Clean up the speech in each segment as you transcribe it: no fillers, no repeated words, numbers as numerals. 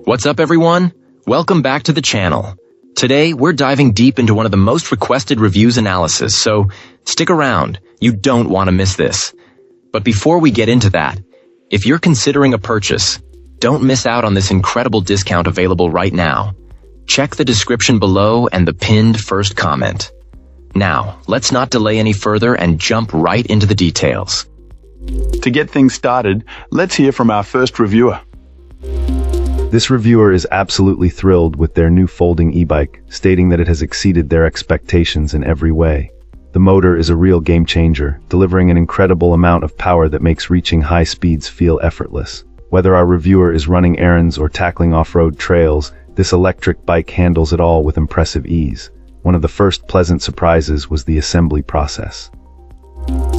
What's up, everyone? Welcome back to the channel. Today, we're diving deep into one of the most requested reviews analysis, so stick around. You don't want to miss this. But before we get into that, if you're considering a purchase, don't miss out on this incredible discount available right now. Check the description below and the pinned first comment. Now, let's not delay any further and jump right into the details. To get things started, let's hear from our first reviewer. This reviewer is absolutely thrilled with their new folding e-bike, stating that it has exceeded their expectations in every way. The motor is a real game changer, delivering an incredible amount of power that makes reaching high speeds feel effortless. Whether our reviewer is running errands or tackling off-road trails, this electric bike handles it all with impressive ease. One of the first pleasant surprises was the assembly process.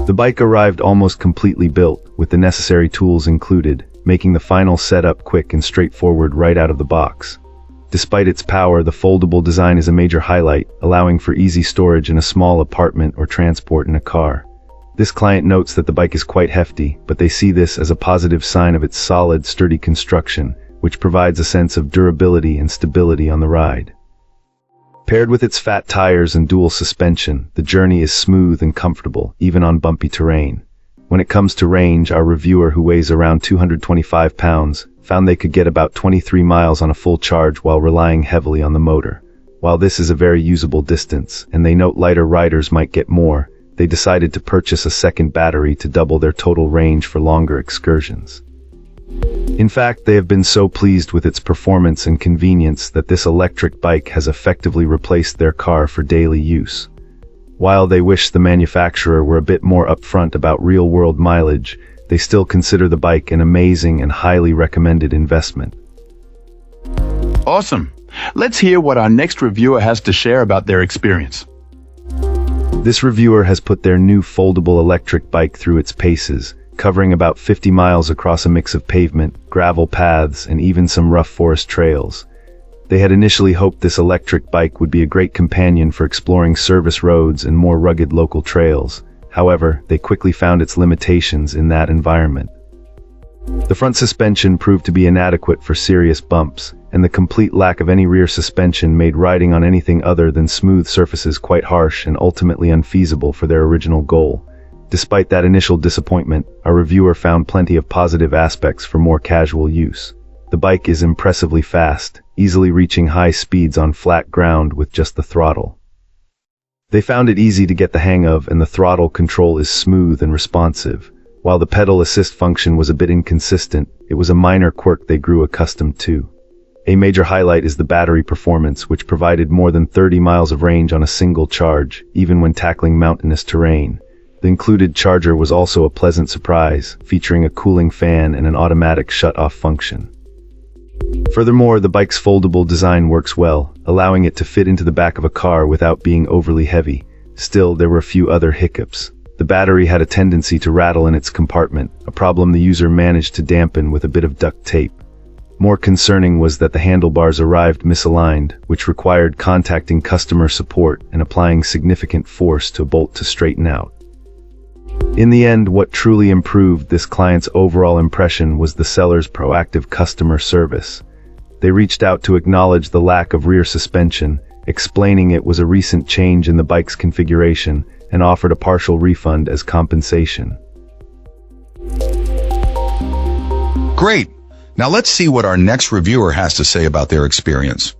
The bike arrived almost completely built, with the necessary tools included, making the final setup quick and straightforward right out of the box. Despite its power, the foldable design is a major highlight, allowing for easy storage in a small apartment or transport in a car. This client notes that the bike is quite hefty, but they see this as a positive sign of its solid, sturdy construction, which provides a sense of durability and stability on the ride. Paired with its fat tires and dual suspension, the journey is smooth and comfortable, even on bumpy terrain. When it comes to range, our reviewer, who weighs around 225 pounds, found they could get about 23 miles on a full charge while relying heavily on the motor. While this is a very usable distance, and they note lighter riders might get more, they decided to purchase a second battery to double their total range for longer excursions. In fact, they have been so pleased with its performance and convenience that this electric bike has effectively replaced their car for daily use. While they wish the manufacturer were a bit more upfront about real-world mileage, they still consider the bike an amazing and highly recommended investment. Awesome. Let's hear what our next reviewer has to share about their experience. This reviewer has put their new foldable electric bike through its paces, covering about 50 miles across a mix of pavement, gravel paths, and even some rough forest trails. They had initially hoped this electric bike would be a great companion for exploring service roads and more rugged local trails. However, they quickly found its limitations in that environment. The front suspension proved to be inadequate for serious bumps, and the complete lack of any rear suspension made riding on anything other than smooth surfaces quite harsh and ultimately unfeasible for their original goal. Despite that initial disappointment, our reviewer found plenty of positive aspects for more casual use. The bike is impressively fast, easily reaching high speeds on flat ground with just the throttle. They found it easy to get the hang of, and the throttle control is smooth and responsive. While the pedal assist function was a bit inconsistent, it was a minor quirk they grew accustomed to. A major highlight is the battery performance, which provided more than 30 miles of range on a single charge, even when tackling mountainous terrain. The included charger was also a pleasant surprise, featuring a cooling fan and an automatic shut-off function. Furthermore, the bike's foldable design works well, allowing it to fit into the back of a car without being overly heavy. Still, there were a few other hiccups. The battery had a tendency to rattle in its compartment, a problem the user managed to dampen with a bit of duct tape. More concerning was that the handlebars arrived misaligned, which required contacting customer support and applying significant force to a bolt to straighten out. In the end, what truly improved this client's overall impression was the seller's proactive customer service. They reached out to acknowledge the lack of rear suspension, explaining it was a recent change in the bike's configuration, and offered a partial refund as compensation. Great! Now let's see what our next reviewer has to say about their experience.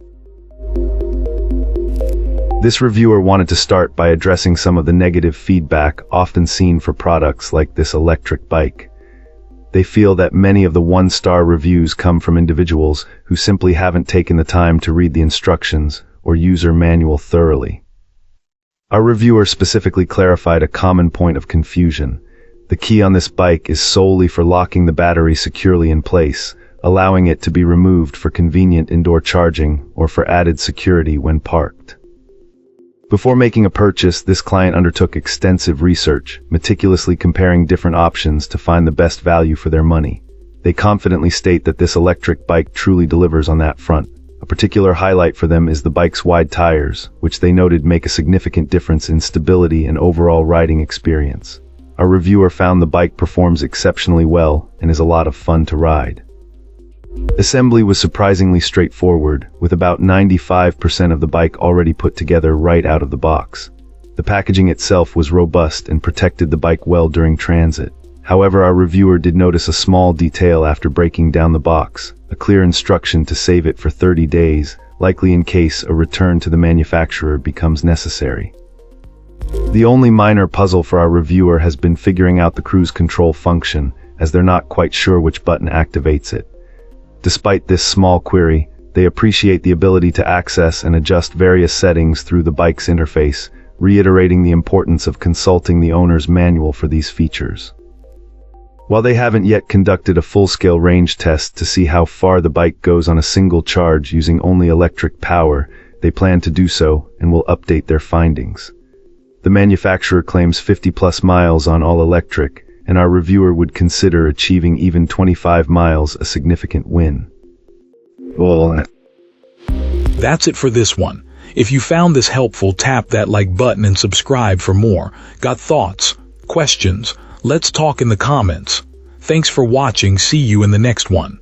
This reviewer wanted to start by addressing some of the negative feedback often seen for products like this electric bike. They feel that many of the one-star reviews come from individuals who simply haven't taken the time to read the instructions or user manual thoroughly. Our reviewer specifically clarified a common point of confusion. The key on this bike is solely for locking the battery securely in place, allowing it to be removed for convenient indoor charging or for added security when parked. Before making a purchase, this client undertook extensive research, meticulously comparing different options to find the best value for their money. They confidently state that this electric bike truly delivers on that front. A particular highlight for them is the bike's wide tires, which they noted make a significant difference in stability and overall riding experience. Our reviewer found the bike performs exceptionally well and is a lot of fun to ride. Assembly was surprisingly straightforward, with about 95% of the bike already put together right out of the box. The packaging itself was robust and protected the bike well during transit. However, our reviewer did notice a small detail after breaking down the box, a clear instruction to save it for 30 days, likely in case a return to the manufacturer becomes necessary. The only minor puzzle for our reviewer has been figuring out the cruise control function, as they're not quite sure which button activates it. Despite this small query, they appreciate the ability to access and adjust various settings through the bike's interface, reiterating the importance of consulting the owner's manual for these features. While they haven't yet conducted a full-scale range test to see how far the bike goes on a single charge using only electric power, they plan to do so and will update their findings. The manufacturer claims 50+ miles on all electric, and our reviewer would consider achieving even 25 miles a significant win. That's it for this one. If you found this helpful, tap that like button and subscribe for more. Got thoughts? Questions? Let's talk in the comments. Thanks for watching. See you in the next one.